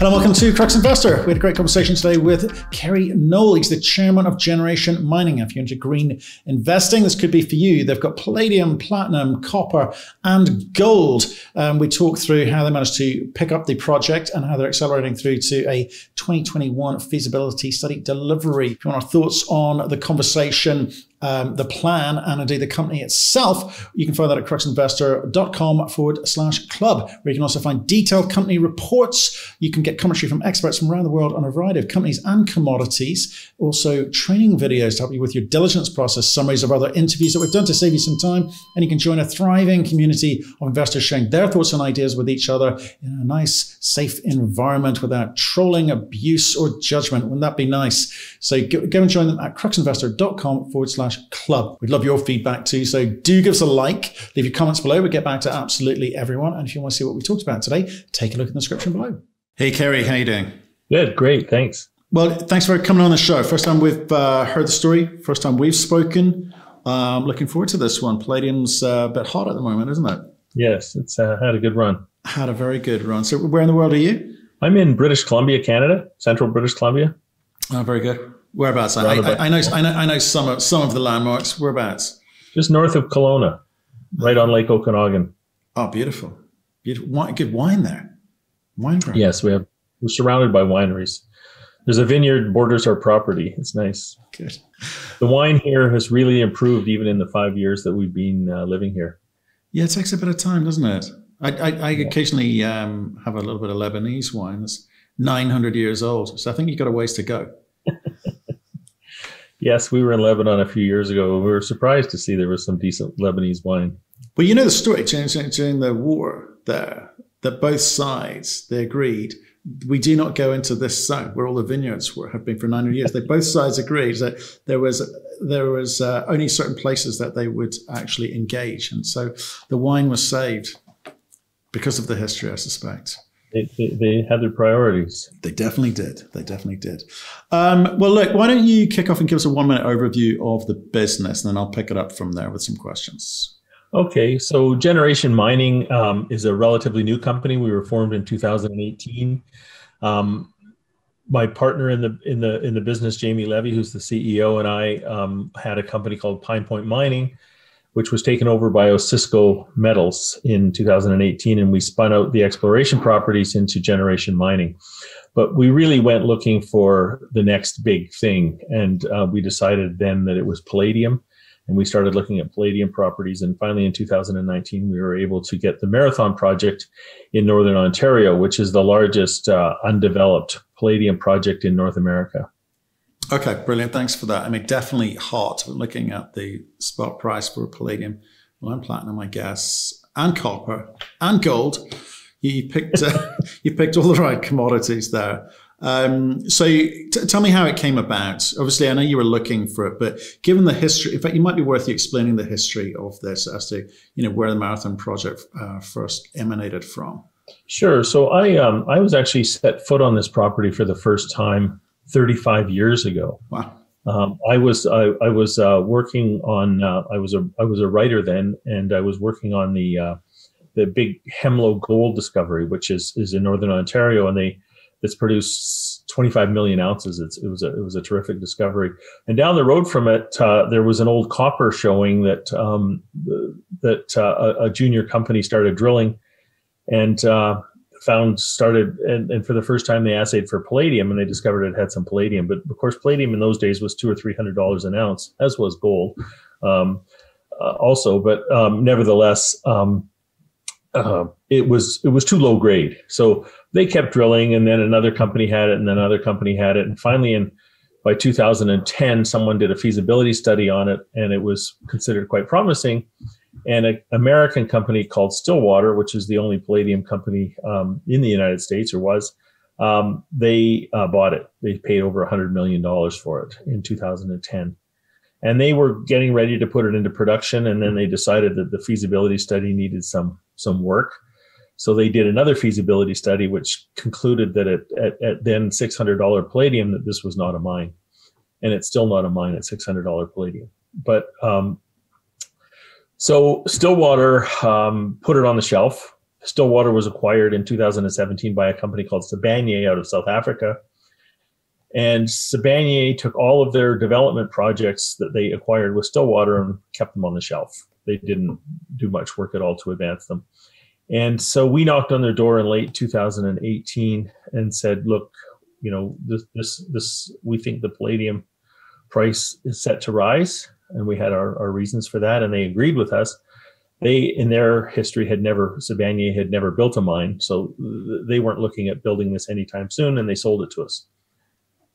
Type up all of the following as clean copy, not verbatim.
Hello and welcome to Crux Investor. We had a great conversation today with Kerry Knoll. He's the chairman of Generation Mining. If you're into green investing, this could be for you. They've got palladium, platinum, copper, and gold. We talked through how they managed to pick up the project and how they're accelerating through to a 2021 feasibility study delivery. If you want our thoughts on the conversation, the plan, and indeed the company itself, you can find that at cruxinvestor.com/club, where you can also find detailed company reports. You can get commentary from experts from around the world on a variety of companies and commodities. Also training videos to help you with your diligence process, summaries of other interviews that we've done to save you some time. And you can join a thriving community of investors sharing their thoughts and ideas with each other in a nice, safe environment without trolling, abuse, or judgment. Wouldn't that be nice? So go and join them at cruxinvestor.com/club. We'd love your feedback too. So do give us a like, leave your comments below. We'll get back to absolutely everyone. And if you want to see what we talked about today, take a look in the description below. Hey, Kerry, how you doing? Good, great, thanks. Well, thanks for coming on the show. First time we've heard the story. First time we've spoken. Looking forward to this one. Palladium's a bit hot at the moment, isn't it? Yes, it's had a good run. Had a very good run. So where in the world are you? I'm in British Columbia, Canada, central British Columbia. Oh, very good. Whereabouts? I know some of the landmarks. Whereabouts? Just north of Kelowna, right on Lake Okanagan. Oh, beautiful. Beautiful. Good wine there. Wine ground. Yes, we're surrounded by wineries. There's a vineyard borders our property. It's nice. Good. The wine here has really improved even in the 5 years that we've been living here. Yeah, it takes a bit of time, doesn't it? I occasionally have a little bit of Lebanese wine that's 900 years old. So I think you've got a ways to go. Yes, we were in Lebanon a few years ago. We were surprised to see there was some decent Lebanese wine. Well, you know the story during the war there, that both sides, they agreed, we do not go into this zone where all the vineyards have been for 900 years. Both sides agreed that there was only certain places that they would actually engage. And so the wine was saved because of the history, I suspect. They had their priorities. They definitely did. They definitely did. Well, look, why don't you kick off and give us a 1-minute overview of the business, and then I'll pick it up from there with some questions. Okay, so Generation Mining is a relatively new company. We were formed in 2018. My partner in the business, Jamie Levy, who's the CEO, and I had a company called Pine Point Mining, which was taken over by Osisko Metals in 2018, and we spun out the exploration properties into Generation Mining. But we really went looking for the next big thing, and we decided then that it was palladium, and we started looking at palladium properties, and finally in 2019 we were able to get the Marathon project in Northern Ontario, which is the largest undeveloped palladium project in North America. Okay, brilliant. Thanks for that. I mean, definitely hot. Looking at the spot price for palladium, well, and platinum, I guess, and copper and gold. You picked all the right commodities there. So tell me how it came about. Obviously, I know you were looking for it, but given the history, in fact, it might be worth you explaining the history of this as to where the Marathon project first emanated from. Sure. So I was actually set foot on this property for the first time 35 years ago. Wow. I was working on. I was a writer then, and I was working on the big Hemlo gold discovery, which is in Northern Ontario, and it's produced 25 million ounces. It was a terrific discovery. And down the road from it, there was an old copper showing that a junior company started drilling, and and for the first time they assayed for palladium, and they discovered it had some palladium. But of course, palladium in those days was $200 or $300 an ounce, as was gold also. But nevertheless, it was too low grade. So they kept drilling, and then another company had it, and then another company had it, and finally by 2010, someone did a feasibility study on it, and it was considered quite promising. And an American company called Stillwater, which is the only palladium company in the United States, or was, they bought it. They paid over $100 million for it in 2010. And they were getting ready to put it into production, and then they decided that the feasibility study needed some work. So they did another feasibility study, which concluded that at then $600 palladium, that this was not a mine. And it's still not a mine at $600 palladium. But so Stillwater put it on the shelf Stillwater was acquired in 2017 by a company called Sibanye out of South Africa. And Sibanye took all of their development projects that they acquired with Stillwater and kept them on the shelf. They didn't do much work at all to advance them. And so we knocked on their door in late 2018 and said, look, this we think the palladium price is set to rise. And we had our reasons for that. And they agreed with us. They, in their history, Sibanye had never built a mine. So they weren't looking at building this anytime soon. And they sold it to us.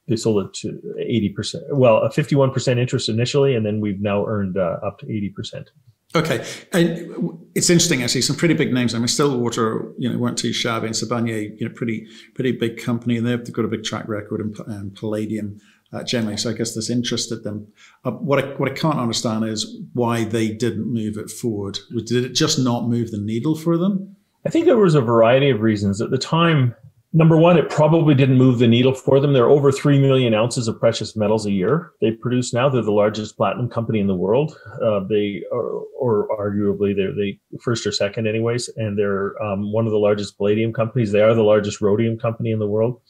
They sold it to 80%. Well, a 51% interest initially. And then we've now earned up to 80%. Okay. And it's interesting, actually, some pretty big names. I mean, Stillwater, weren't too shabby, and Sibanye, pretty big company, and they've got a big track record in palladium generally. So I guess this interested them. What I can't understand is why they didn't move it forward. Did it just not move the needle for them? I think there was a variety of reasons. At the time, number one, it probably didn't move the needle for them. There are over 3 million ounces of precious metals a year they produce now. They're the largest platinum company in the world. They are, or arguably, they're the first or second anyways, and they're one of the largest palladium companies. They are the largest rhodium company in the world.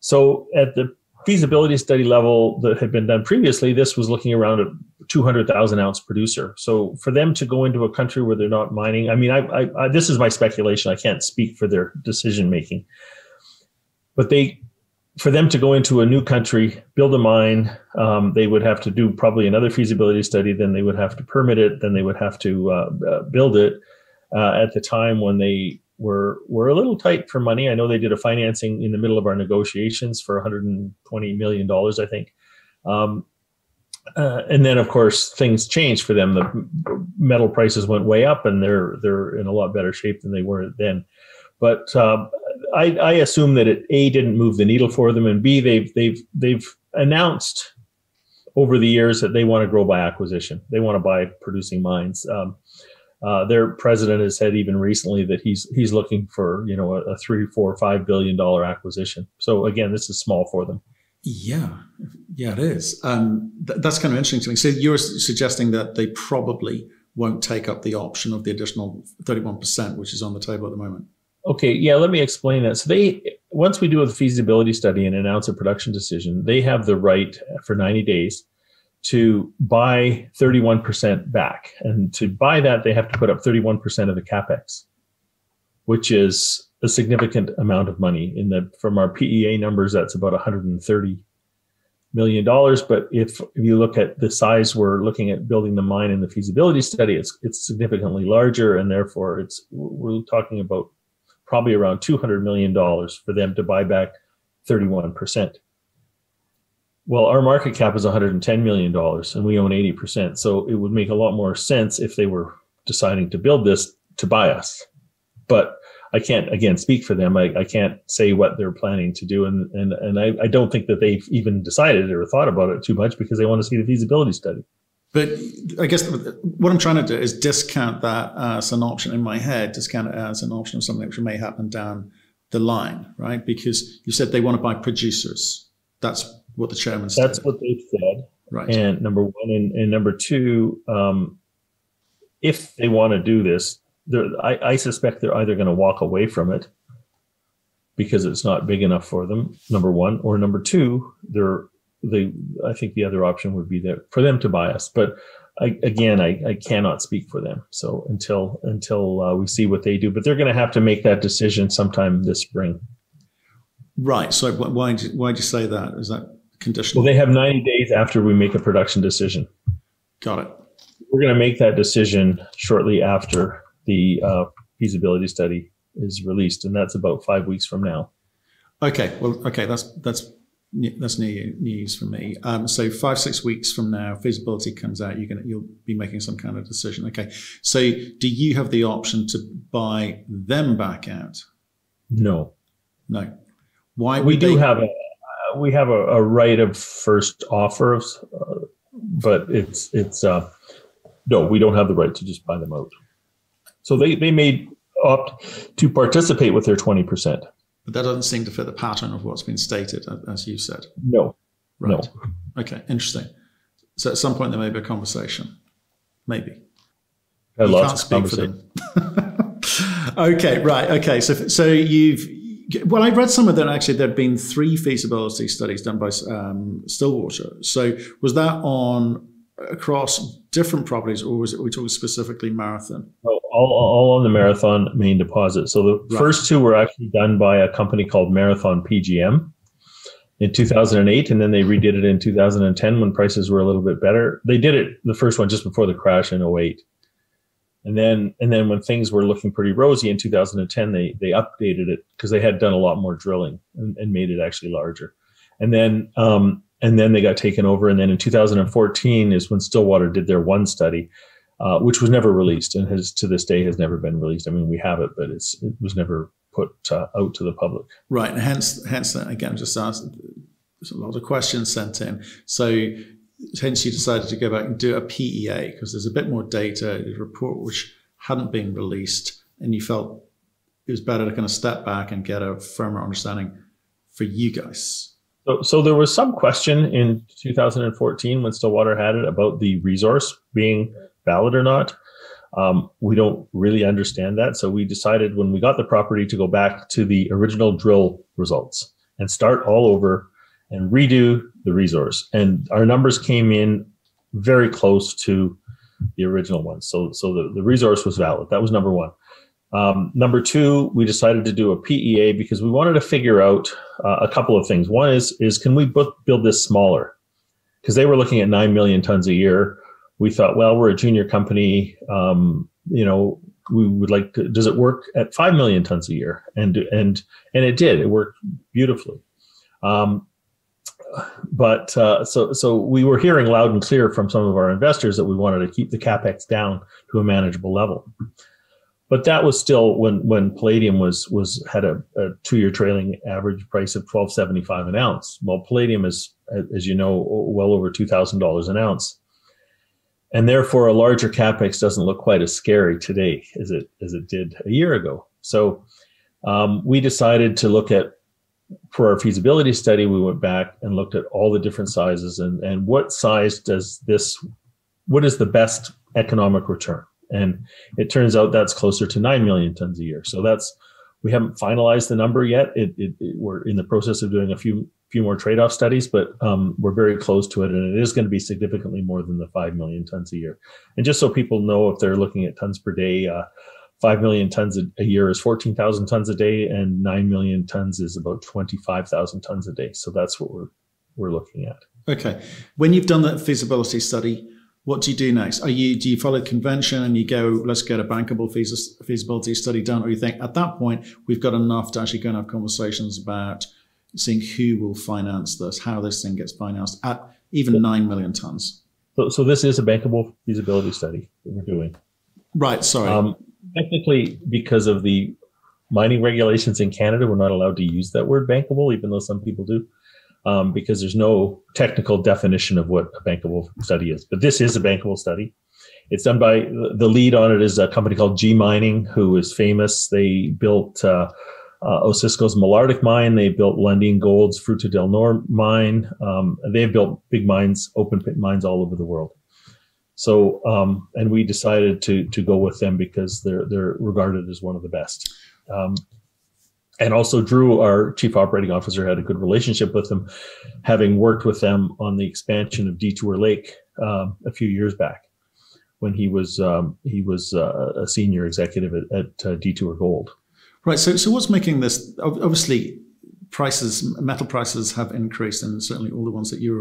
So at the feasibility study level that had been done previously, this was looking around a 200,000 ounce producer. So for them to go into a country where they're not mining, I mean, I this is my speculation. I can't speak for their decision making. But for them to go into a new country, build a mine, they would have to do probably another feasibility study. Then they would have to permit it. Then they would have to build it. At the time when they were a little tight for money, I know they did a financing in the middle of our negotiations for $120 million, I think. And then, of course, things changed for them. The metal prices went way up, and they're in a lot better shape than they were then. But I assume that it A, didn't move the needle for them, and B, they've announced over the years that they want to grow by acquisition. They want to buy producing mines. Their president has said even recently that he's looking for a $3, $4, $5 billion acquisition. So again, this is small for them. Yeah, it is. That's kind of interesting to me. So you're suggesting that they probably won't take up the option of the additional 31%, which is on the table at the moment. Okay, yeah, let me explain that. So once we do a feasibility study and announce a production decision, they have the right for 90 days to buy 31% back. And to buy that, they have to put up 31% of the capex, which is a significant amount of money. From our PEA numbers, that's about $130 million. But if you look at the size we're looking at building the mine in the feasibility study, it's significantly larger, and therefore we're talking about probably around $200 million for them to buy back 31%. Well, our market cap is $110 million, and we own 80%. So it would make a lot more sense if they were deciding to build this to buy us. But I can't, again, speak for them. I can't say what they're planning to do. And I don't think that they've even decided or thought about it too much, because they want to see the feasibility study. But I guess what I'm trying to do is discount that as an option in my head, discount it as an option of something which may happen down the line, right? Because you said they want to buy producers. That's what the chairman said. That's what they've said. Right. And number one. And number two, if they want to do this, I suspect they're either going to walk away from it because it's not big enough for them, number one, or number two, I think the other option would be for them to buy us. But I cannot speak for them. So until we see what they do, but they're going to have to make that decision sometime this spring. Right. So why'd you say that? Is that conditional? Well, they have 90 days after we make a production decision. Got it. We're going to make that decision shortly after the feasibility study is released, and that's about 5 weeks from now. Okay. Well, okay. That's new news for me. So 5-6 weeks from now, feasibility comes out. You'll be making some kind of decision. Okay. So do you have the option to buy them back out? No. Why? We have a right of first offer, but it's no, we don't have the right to just buy them out. So they may opt to participate with their 20%. But that doesn't seem to fit the pattern of what's been stated, as you said. No. Right. No. Okay, interesting. So at some point there may be a conversation. Maybe. You can't speak for them. Okay, right. Okay, so I read some of them. Actually, there'd been 3 feasibility studies done by Stillwater. So was that on across different properties, or we talking specifically Marathon? Oh, all on the Marathon main deposit. So the first 2 were actually done by a company called Marathon PGM in 2008, and then they redid it in 2010 when prices were a little bit better. They did it, the first one, just before the crash in 2008. And then when things were looking pretty rosy in 2010, they updated it because they had done a lot more drilling and made it actually larger. And then they got taken over. And then in 2014 is when Stillwater did their 1 study, which was never released and has to this day has never been released. I mean, we have it, but it was never put out to the public. Right, and hence again, just asked. There's a lot of questions sent in. So hence you decided to go back and do a PEA because there's a bit more data, a report which hadn't been released, and you felt it was better to kind of step back and get a firmer understanding for you guys. So there was some question in 2014 when Stillwater had it about the resource being valid or not. We don't really understand that. So we decided when we got the property to go back to the original drill results and start all over and redo the resource. And our numbers came in very close to the original ones. So the resource was valid. That was number 1. Number 2, we decided to do a PEA because we wanted to figure out a couple of things. One is can we build this smaller? Because they were looking at 9 million tons a year. We thought, well, we're a junior company. We would like to, does it work at 5 million tons a year? And it did. It worked beautifully. So we were hearing loud and clear from some of our investors that we wanted to keep the capex down to a manageable level. But that was still when palladium had a 2-year trailing average price of $12.75 an ounce. Well, palladium is, as you know, well over $2,000 an ounce, and therefore a larger capex doesn't look quite as scary today as it did a year ago. So we decided to look at. For our feasibility study, we went back and looked at all the different sizes and what size what is the best economic return? And it turns out that's closer to 9 million tons a year. So we haven't finalized the number yet. We're in the process of doing a few more trade-off studies, but we're very close to it. And it is going to be significantly more than the 5 million tons a year. And just so people know, if they're looking at tons per day, 5 million tons a year is 14,000 tons a day, and 9 million tons is about 25,000 tons a day. So that's what we're looking at. Okay. When you've done that feasibility study, what do you do next? Do you follow convention and you go, let's get a bankable feasibility study done? Or you think at that point, we've got enough to actually go and have conversations about seeing who will finance this, how this thing gets financed at even 9 million tons? So this is a bankable feasibility study that we're doing. Right. Sorry. Technically, because of the mining regulations in Canada, we're not allowed to use that word bankable, even though some people do, because there's no technical definition of what a bankable study is. But this is a bankable study. It's done by, the lead on it is a company called G Mining, who is famous. They built Osisko's Malartic mine. They built Lundin Gold's Fruta del Norte mine. They've built big mines, open pit mines all over the world. So, and we decided to go with them because they're regarded as one of the best. And also Drew, our chief operating officer, had a good relationship with them, having worked with them on the expansion of Detour Lake a few years back when he was a senior executive at Detour Gold. Right. So what's making this? Obviously, metal prices have increased, and certainly all the ones that you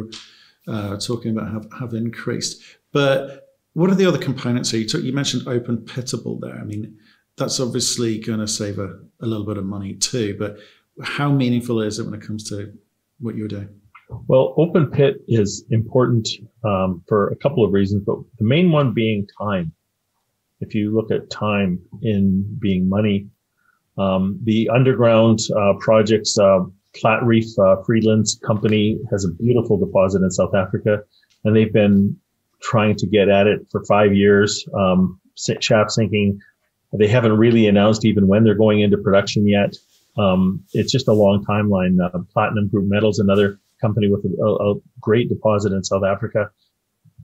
were talking about have increased. But what are the other components here? You mentioned open pittable there. I mean, that's obviously going to save a little bit of money too. But how meaningful is it when it comes to what you're doing? Well, open pit is important for a couple of reasons, but the main one being time. If you look at time in being money, the underground projects, Platreef Friedland's company has a beautiful deposit in South Africa, and they've been trying to get at it for 5 years, shaft sinking. They haven't really announced even when they're going into production yet. It's just a long timeline. Platinum Group Metals, another company with a great deposit in South Africa.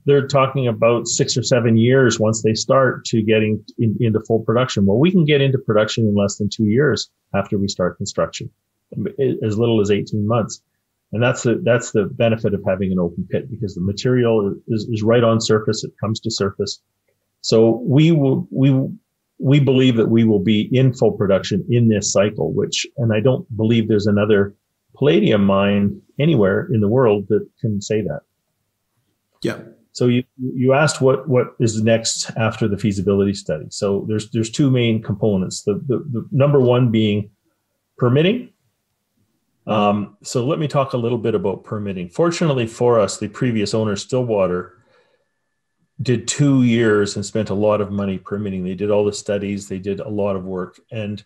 they're talking about 6 or 7 years once they start to getting into full production. Well, we can get into production in less than 2 years after we start construction, as little as 18 months. And that's the benefit of having an open pit, because the material is right on surface. It comes to surface. So we believe that we will be in full production in this cycle, and I don't believe there's another palladium mine anywhere in the world that can say that. Yeah. So you asked what is next after the feasibility study. So there's two main components. The number one being permitting. So let me talk a little bit about permitting. Fortunately for us, the previous owner, Stillwater, did 2 years and spent a lot of money permitting. They did all the studies, they did a lot of work, and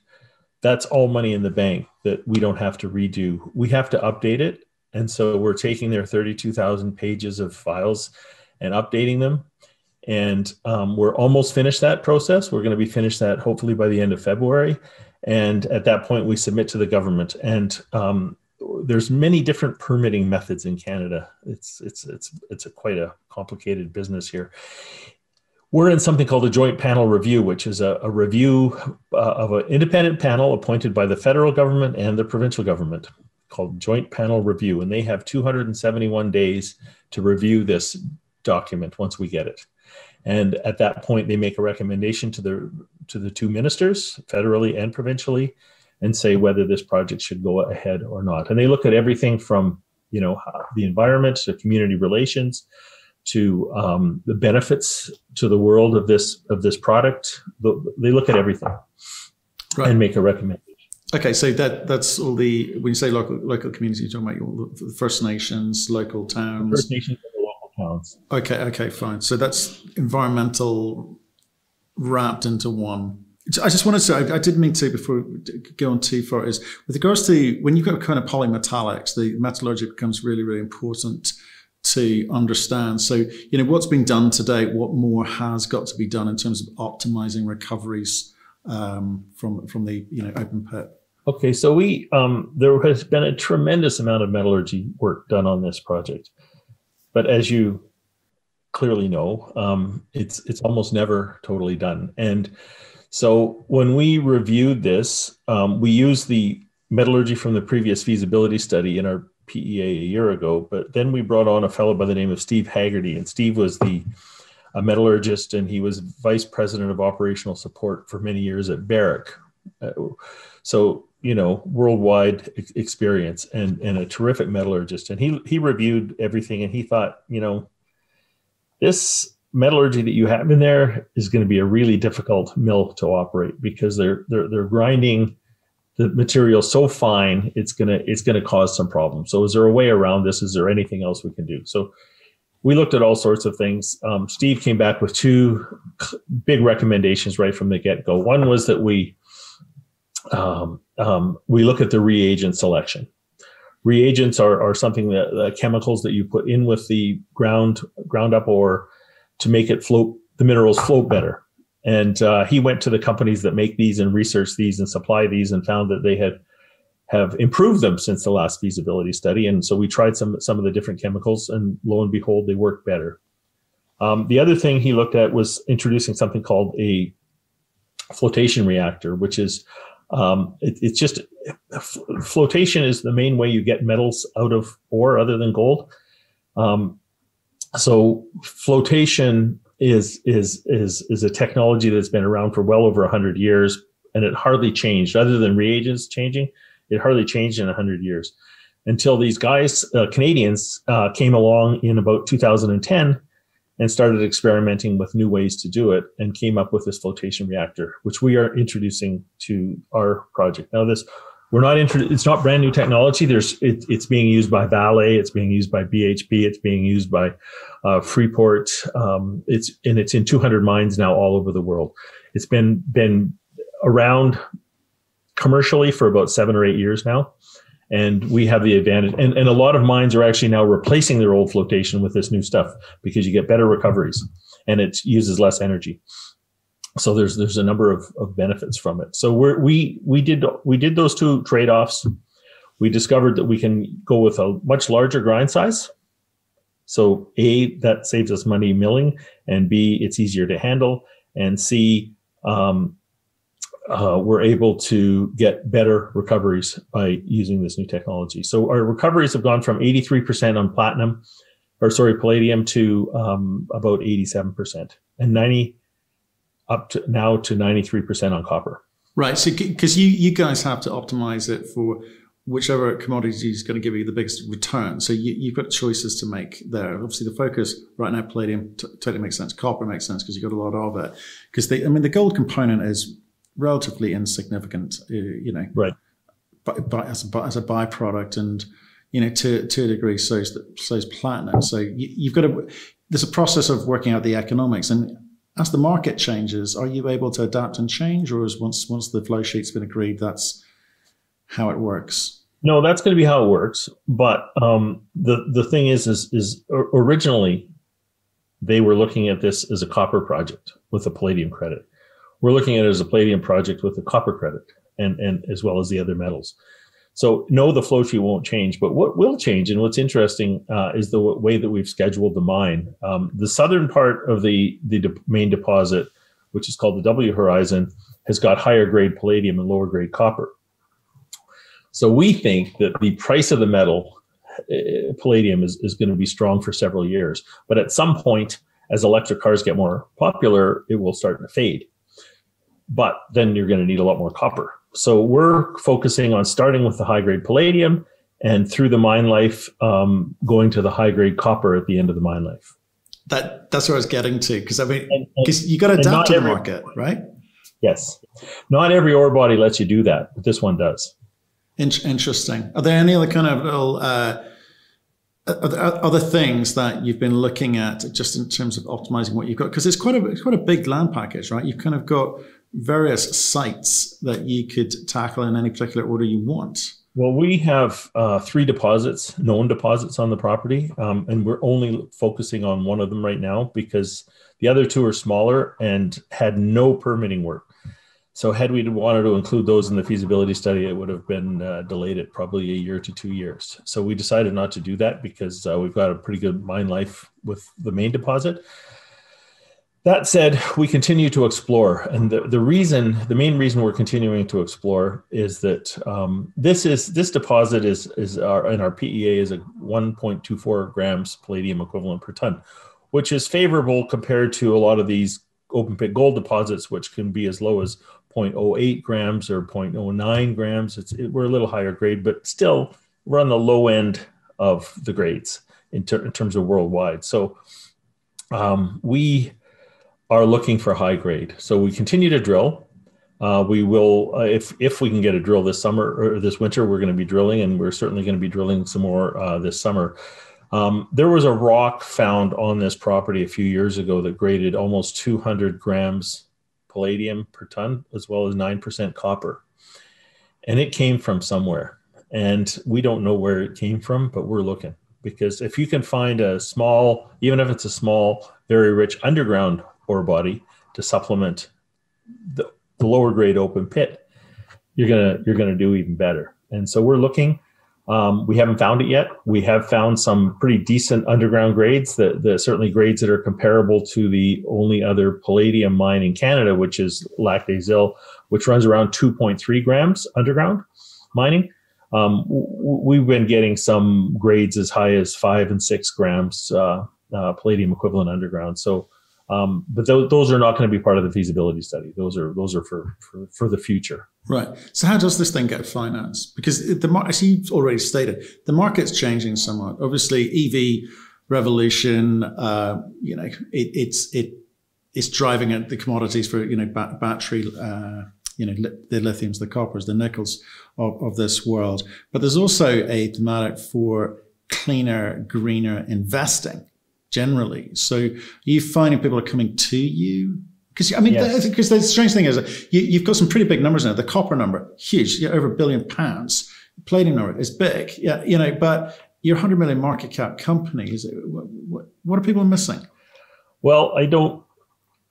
that's all money in the bank that we don't have to redo. We have to update it. And so we're taking their 32,000 pages of files and updating them. And we're almost finished that process. We're going to be finished that hopefully by the end of February. And at that point, we submit to the government. And there's many different permitting methods in Canada. It's quite a complicated business here. We're in something called a joint panel review, which is a review of an independent panel appointed by the federal government and the provincial government, called joint panel review. And they have 271 days to review this document once we get it. And at that point, they make a recommendation to the two ministers, federally and provincially, and say whether this project should go ahead or not. And they look at everything from, the environment to community relations to the benefits to the world of this product. They look at everything, right, and make a recommendation. Okay, so that's all the, when you say local communities, you're talking about all the First Nations, local towns. First Nations and the local towns. Okay, fine. So that's environmental wrapped into one. I just wanted to, I did mean to, before we go on too far, is with regards to when you've got kind of polymetallics, the metallurgy becomes really, really important to understand. So, what's been done to date, what more has got to be done in terms of optimizing recoveries from the open pit? Okay, so there has been a tremendous amount of metallurgy work done on this project, but as you clearly know, it's almost never totally done. And so when we reviewed this, we used the metallurgy from the previous feasibility study in our PEA a year ago, but then we brought on a fellow by the name of Steve Haggerty, and Steve was a metallurgist, and he was vice president of operational support for many years at Barrick. So, worldwide experience and a terrific metallurgist. And he reviewed everything, and he thought, this metallurgy that you have in there is going to be a really difficult mill to operate, because they're grinding the material so fine, it's gonna cause some problems. So is there a way around this? Is there anything else we can do? So we looked at all sorts of things. Steve came back with two big recommendations right from the get-go. One was that we look at the reagent selection. Reagents are something that chemicals that you put in with the ground up ore to make it float, the minerals float better. And he went to the companies that make these and researched these and supply these, and found that they have improved them since the last feasibility study. And so we tried some of the different chemicals, and lo and behold, they work better. The other thing he looked at was introducing something called a flotation reactor, which is it's just flotation is the main way you get metals out of ore other than gold. So flotation is a technology that's been around for well over 100 years, and it hardly changed. Other than reagents changing, it hardly changed in 100 years, until these guys, Canadians, came along in about 2010 and started experimenting with new ways to do it, and came up with this flotation reactor, which we are introducing to our project. Now, it's not brand new technology. It's being used by Vale, it's being used by BHP, it's being used by Freeport. It's in 200 mines now all over the world. It's been around commercially for about 7 or 8 years now. And we have the advantage, and a lot of mines are actually now replacing their old flotation with this new stuff, because you get better recoveries and it uses less energy. So there's a number of benefits from it. So we did those two trade-offs. We discovered that we can go with a much larger grind size. So A, that saves us money milling, and B, it's easier to handle, and C, we're able to get better recoveries by using this new technology. So our recoveries have gone from 83% on palladium to about 87%, and up to now to 93% on copper. Right. So because you guys have to optimize it for whichever commodity is going to give you the biggest return. So you've got choices to make there. Obviously, the focus right now, palladium totally makes sense. Copper makes sense because you've got a lot of it. Because the gold component is relatively insignificant, right, as a byproduct, and to a degree, so is platinum. So you've got to. There's a process of working out the economics, and as the market changes, are you able to adapt and change, or is once the flow sheet's been agreed, that's how it works? No, that's going to be how it works. But the thing is originally they were looking at this as a copper project with a palladium credit. We're looking at it as a palladium project with a copper credit, and as well as the other metals. So no, the flow sheet won't change, but what will change, and what's interesting is the way that we've scheduled the mine. The southern part of the main deposit, which is called the W Horizon, has got higher grade palladium and lower grade copper. So we think that the price of the metal, palladium, is going to be strong for several years. But at some point, as electric cars get more popular, it will start to fade. But then you're going to need a lot more copper. So we're focusing on starting with the high-grade palladium, and through the mine life, going to the high-grade copper at the end of the mine life. That's what I was getting to, because you got to adapt to the market, right? Yes. Not every ore body lets you do that, but this one does. Interesting. Are there any other kind of little other things that you've been looking at just in terms of optimizing what you've got? Because it's quite a big land package, right? You've kind of got various sites that you could tackle in any particular order you want. Well, we have 3 deposits, known deposits on the property, and we're only focusing on one of them right now because the other 2 are smaller and had no permitting work. So had we wanted to include those in the feasibility study, it would have been delayed at probably a year to 2 years. So we decided not to do that because we've got a pretty good mine life with the main deposit. That said, we continue to explore, and the main reason we're continuing to explore is that this deposit is our PEA is a 1.24 grams palladium equivalent per ton, which is favorable compared to a lot of these open pit gold deposits, which can be as low as 0.08 grams or 0.09 grams. We're a little higher grade, but still we're on the low end of the grades in terms of worldwide. So we are looking for high grade. So we continue to drill. We will, if we can get a drill this summer or this winter, we're going to be drilling, and we're certainly going to be drilling some more this summer. There was a rock found on this property a few years ago that graded almost 200 grams palladium per ton, as well as 9% copper. And it came from somewhere. And we don't know where it came from, but we're looking. Because if you can find a small, even if it's a small, very rich underground ore body to supplement the lower grade open pit, you're gonna do even better. And so we're looking. We haven't found it yet. We have found some pretty decent underground grades, certainly grades that are comparable to the only other palladium mine in Canada, which is Lac des Îles, which runs around 2.3 grams underground mining. We've been getting some grades as high as 5 and 6 grams palladium equivalent underground. So, but those are not going to be part of the feasibility study. Those are for the future. Right. So how does this thing get financed? Because as you've already stated, the market's changing somewhat. Obviously, EV revolution. It's driving at the commodities for battery. The lithiums, the coppers, the nickels of this world. But there's also a thematic for cleaner, greener investing generally. So are you finding people are coming to you? Because because the strange thing is you've got some pretty big numbers now. The copper number, huge, over £1 billion. Palladium number is big, but you're a 100 million market cap company. What are people missing? Well, I don't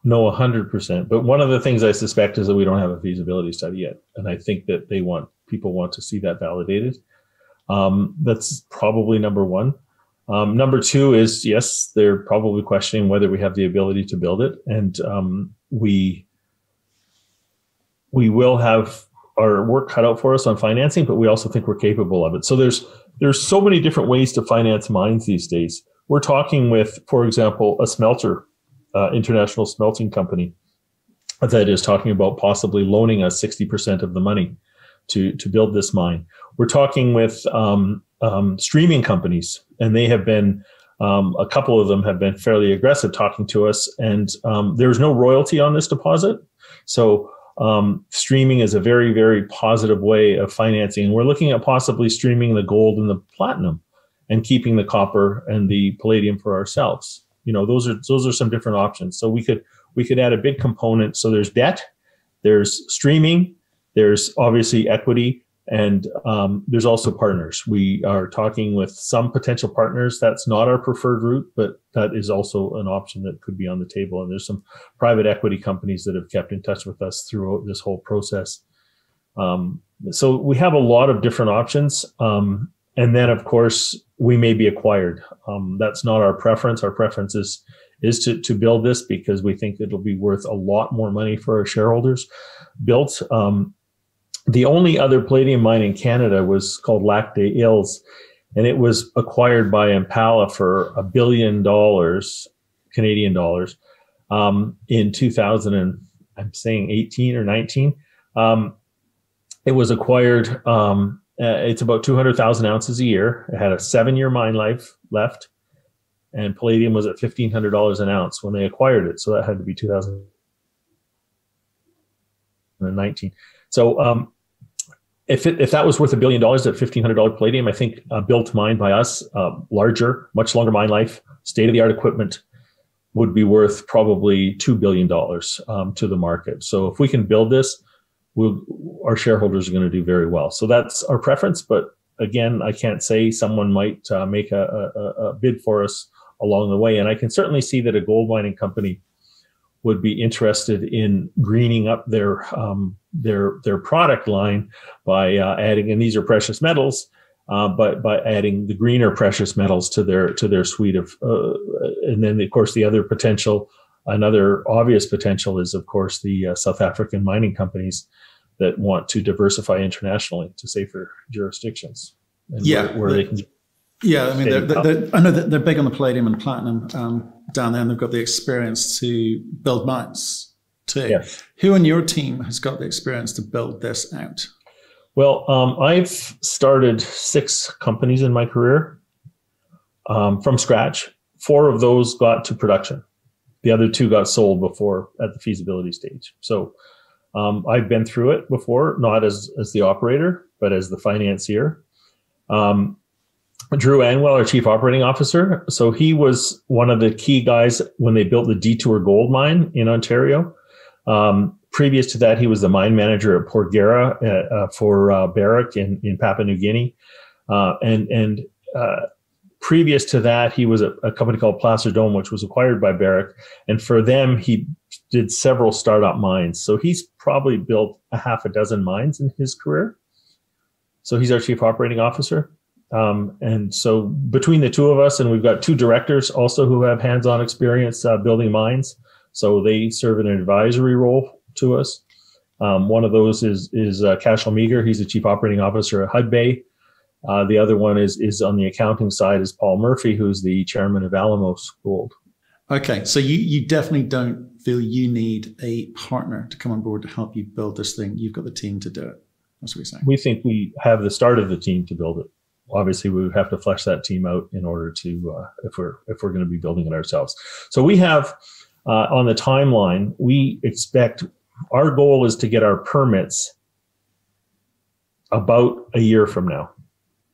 know 100%, but one of the things I suspect is that we don't have a feasibility study yet, and I think that people want to see that validated. That's probably number one. Number two is, yes, they're probably questioning whether we have the ability to build it. And we will have our work cut out for us on financing, but we also think we're capable of it. So there's so many different ways to finance mines these days. We're talking with, for example, a smelter, international smelting company that is talking about possibly loaning us 60% of the money to build this mine. We're talking with streaming companies, and they have been, a couple of them have been fairly aggressive talking to us, and there's no royalty on this deposit. So streaming is a very, very positive way of financing. And we're looking at possibly streaming the gold and the platinum and keeping the copper and the palladium for ourselves. You know, those are some different options. So we could add a big component. So there's debt, there's streaming, there's obviously equity, and there's also partners. We are talking with some potential partners. That's not our preferred route, but that is also an option that could be on the table. And there's some private equity companies that have kept in touch with us throughout this whole process. So we have a lot of different options. And then, of course, we may be acquired. That's not our preference. Our preference is to build this because we think it'll be worth a lot more money for our shareholders. Built. The only other palladium mine in Canada was called Lac des Îles, and it was acquired by Impala for $1 billion, Canadian dollars, in 2000 and I'm saying 18 or 19. It was acquired. It's about 200,000 ounces a year. It had a 7-year mine life left, and palladium was at $1,500 an ounce when they acquired it. So that had to be 2019. So if that was worth $1 billion at $1,500 palladium, I think a built mine by us, larger, much longer mine life, state-of-the-art equipment, would be worth probably $2 billion to the market. So if we can build this, our shareholders are going to do very well. So that's our preference. But again, I can't say someone might make a bid for us along the way. And I can certainly see that a gold mining company would be interested in greening up their product line by adding, and these are precious metals, but by adding the greener precious metals to their suite of, and then of course the other potential, another obvious potential is of course the South African mining companies that want to diversify internationally to safer jurisdictions. And where they can. Yeah, I mean, I know that they're big on the palladium and platinum down there, and they've got the experience to build mines too. Yes. Who on your team has got the experience to build this out? Well, I've started 6 companies in my career from scratch. 4 of those got to production. The other 2 got sold before at the feasibility stage. So I've been through it before, not as the operator, but as the financier. Drew Anwell, our chief operating officer. So he was one of the key guys when they built the Detour Gold Mine in Ontario. Previous to that, he was the mine manager at Porgera for Barrick in Papua New Guinea. And previous to that, he was at a company called Placer Dome, which was acquired by Barrick. And for them, he did several startup mines. So he's probably built a half a dozen mines in his career. So he's our chief operating officer. And so between the 2 of us, and we've got 2 directors also who have hands-on experience building mines. So they serve in an advisory role to us. One of those is Cashel Meager. He's the chief operating officer at Hudbay. The other one is on the accounting side is Paul Murphy, who's the chairman of Alamos Gold. Okay, so you definitely don't feel you need a partner to come on board to help you build this thing. You've got the team to do it. That's what you're saying. We think we have the start of the team to build it. Obviously, we would have to flesh that team out in order to, if we're going to be building it ourselves. So we have on the timeline, we expect our goal is to get our permits about a year from now.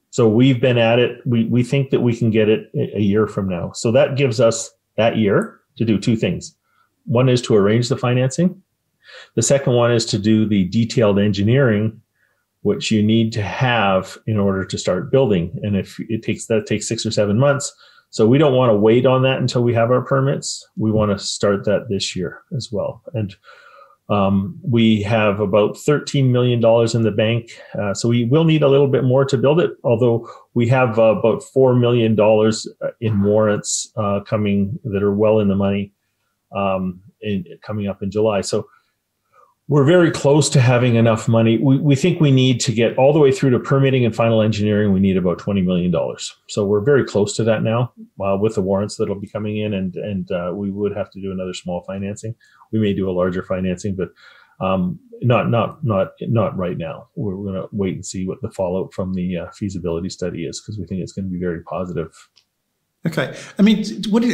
So we've been at it. We think that we can get it a year from now. So that gives us that year to do 2 things. One is to arrange the financing. The second one is to do the detailed engineering, which you need to have in order to start building. And if that takes 6 or 7 months. So we don't want to wait on that until we have our permits. We want to start that this year as well. And We have about $13 million in the bank. So we will need a little bit more to build it, although we have about $4 million in warrants coming that are well in the money coming up in July. So we're very close to having enough money. We think we need to get all the way through to permitting and final engineering. We need about $20 million. So we're very close to that now with the warrants that'll be coming in, and we would have to do another small financing. We may do a larger financing, but not right now. We're going to wait and see what the fallout from the feasibility study is, because we think it's going to be very positive. Okay. I mean,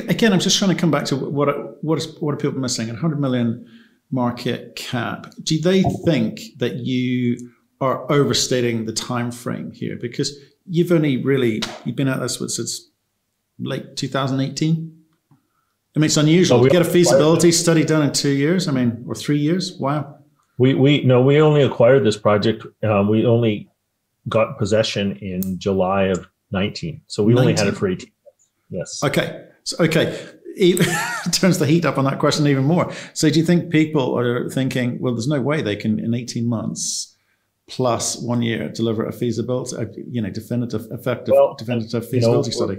again, I'm just trying to come back to what are people missing? At 100 million market cap, do they think that you are overstating the time frame here? Because you've been at this since late 2018. I mean, it's unusual to get a feasibility study done in 2 years. I mean, or 3 years. Wow. We only acquired this project. We only got possession in July of 19. So we only had it for 18 months. Yes. Okay. It turns the heat up on that question even more. So do you think people are thinking, well, there's no way they can, in 18 months plus 1 year, deliver a feasibility, definitive feasibility study?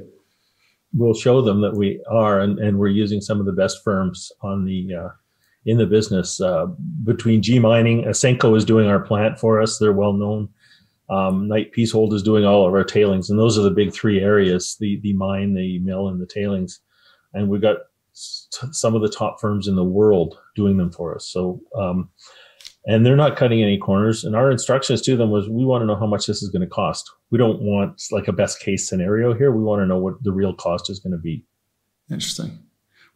We'll show them that we are, and we're using some of the best firms on in the business. Between G Mining, Asenco is doing our plant for us. They're well known. Knight Piecehold is doing all of our tailings, and those are the big three areas: the mine, the mill, and the tailings. And we've got some of the top firms in the world doing them for us. So, and they're not cutting any corners. And our instructions to them was, we want to know how much this is going to cost. We don't want like a best case scenario here. We want to know what the real cost is going to be. Interesting.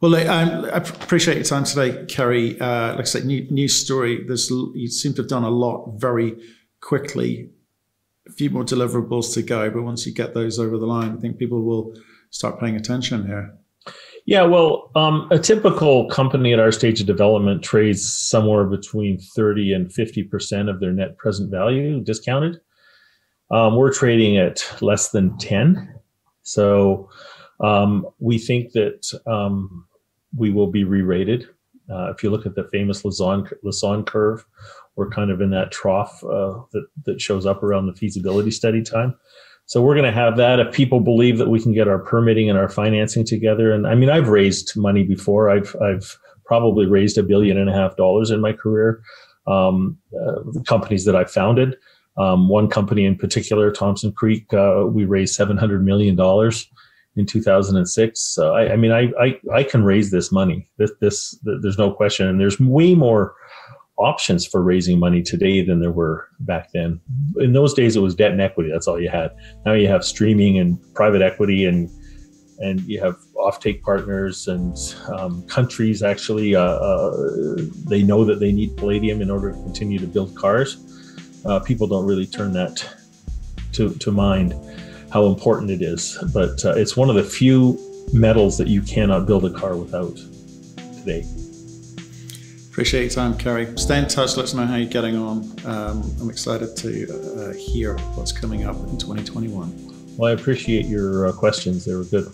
Well, I appreciate your time today, Kerry. Like I said, news story. You seem to have done a lot very quickly. A few more deliverables to go, but once you get those over the line, I think people will start paying attention here. Yeah, well, a typical company at our stage of development trades somewhere between 30 and 50% of their net present value discounted. We're trading at less than 10. So we think that we will be re-rated. If you look at the famous Lassonde curve, we're kind of in that trough that shows up around the feasibility study time. So we're going to have that if people believe that we can get our permitting and our financing together. And I mean, I've raised money before. I've probably raised $1.5 billion in my career. The companies that I founded, one company in particular, Thompson Creek, we raised $700 million in 2006. So I mean, I can raise this money. There's no question. And there's way more options for raising money today than there were back then. In those days, it was debt and equity. That's all you had. Now you have streaming and private equity, and you have offtake partners, and countries actually, they know that they need palladium in order to continue to build cars. People don't really turn that to mind, how important it is. But it's one of the few metals that you cannot build a car without today. Appreciate your time, Kerry. Stay in touch. Let us know how you're getting on. I'm excited to hear what's coming up in 2021. Well, I appreciate your questions. They were good.